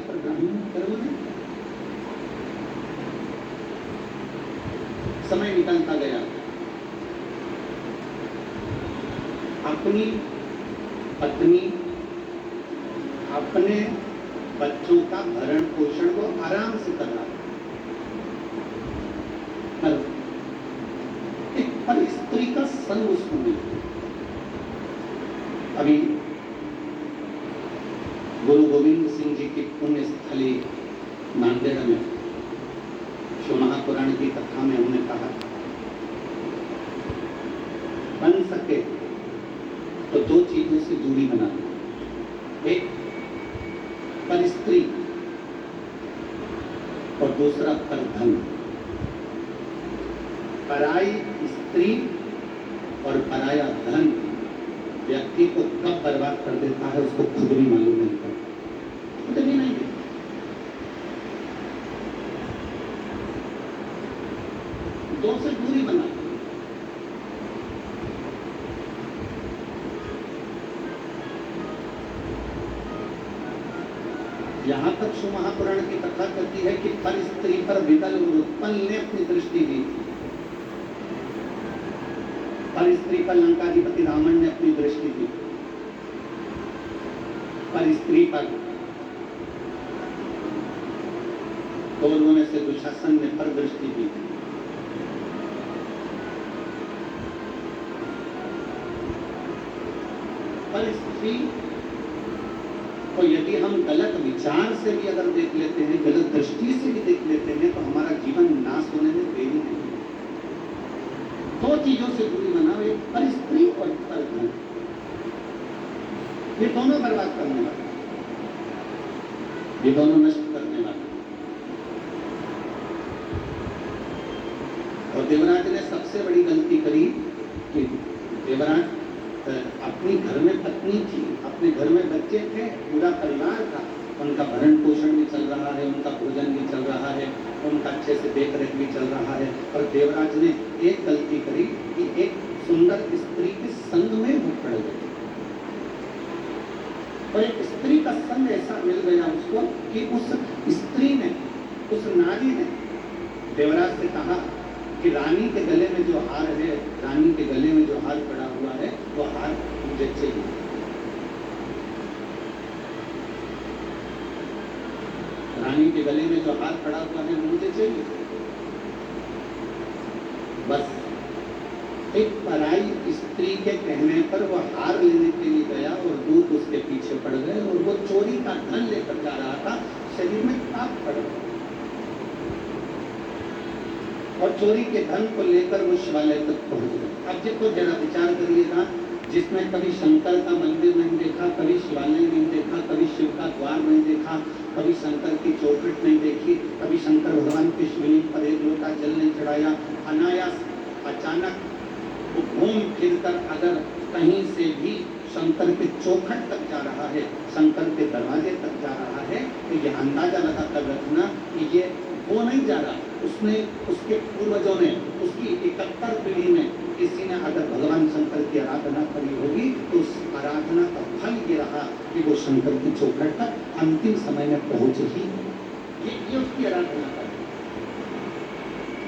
पर ब्राह्मण कर्म नहीं। समय निकलता गया, अपनी पत्नी अपने बच्चों का भरण पोषण वो आराम से कर रहा है, पर स्त्री का संग उसको मिला। अभी गुरु गोविंद सिंह जी की पुण्य स्थली नांदेड़ में शिव महापुराण की कथा में हमने कहा, बन सके तो दो चीजों से दूरी बना, एक पर स्त्री और दूसरा पर धन। पराई स्त्री और पराया धन व्यक्ति को कब बर्बाद कर देता है उसको खुद भी मालूम नहीं पड़ता, खुद भी नहीं। दो से दूरी बना। यहां तक शिव महापुराण की कथा कहती है कि पर स्त्री पर विदल उत्पल ने अपनी दृष्टि दी, पर स्त्री पर लंकाधिपति रावण ने अपनी दृष्टि दी, पर स्त्री पर कौरवों में से दुशासन ने पर दृष्टि दी। पर स्त्री को यदि हम गलत विचार से भी अगर देख लेते हैं, गलत दृष्टि से भी देख लेते हैं, तो हमारा जीवन नाश होने में देरी नहीं। दो चीजों से दूरी बनाओ, एक पर स्त्री और पर धन। ये दोनों बर्बाद करने वाले, ये दोनों नष्ट करने वाले। और देवराज ने सबसे बड़ी गलती करी कि देवराज अपनी घर में पत्नी थी, अपने घर में बच्चे थे, पूरा परिवार था, उनका भरण पोषण भी चल रहा है, उनका भोजन भी चल रहा है, उनका अच्छे से देख रेख भी चल रहा है। और देवराज ने एक गलती करी कि एक सुंदर स्त्री के संग में वो पड़ गए, और एक स्त्री का संग ऐसा मिल गया उसको कि उस स्त्री ने, उस नारी ने देवराज से कहा कि रानी के गले में जो हार है, रानी के गले में जो हार पड़ा हुआ है, वो हार मुझे चाहिए। रानी के गले में जो हार पड़ा हुआ है मुझे चाहिए। बस एक पराई स्त्री के कहने पर वो हार लेने के लिए गया और दूत उसके पीछे पड़ गए, और वो चोरी का धन लेकर जा रहा था, शरीर में ताप पड़ गया, और चोरी के धन को लेकर वो शिवालय तक पहुंच गए। अब देखो जरा विचार करिएगा, जिसने कभी शंकर का मंदिर नहीं देखा, कभी शिवालय नहीं देखा, कभी शिव का द्वार नहीं देखा, कभी शंकर की चौखट नहीं देखी, कभी शंकर भगवान के शिवलिंग पर एक लोटा जल नहीं चढ़ाया, अनायास अचानक वो घूम फिर कर अगर कहीं से भी शंकर के चौखट तक जा रहा है, शंकर के दरवाजे तक जा रहा है, तो ये अंदाजा लगाकर रखना कि ये वो नहीं जा रहा, उसने, उसके पूर्वजों ने, उसकी 71 पीढ़ी में किसी ने अगर भगवान शंकर की आराधना करी होगी, तो उस आराधना का फल ये रहा कि वो शंकर की चौखट तक अंतिम समय में पहुंच ही, ये उसकी आराधना।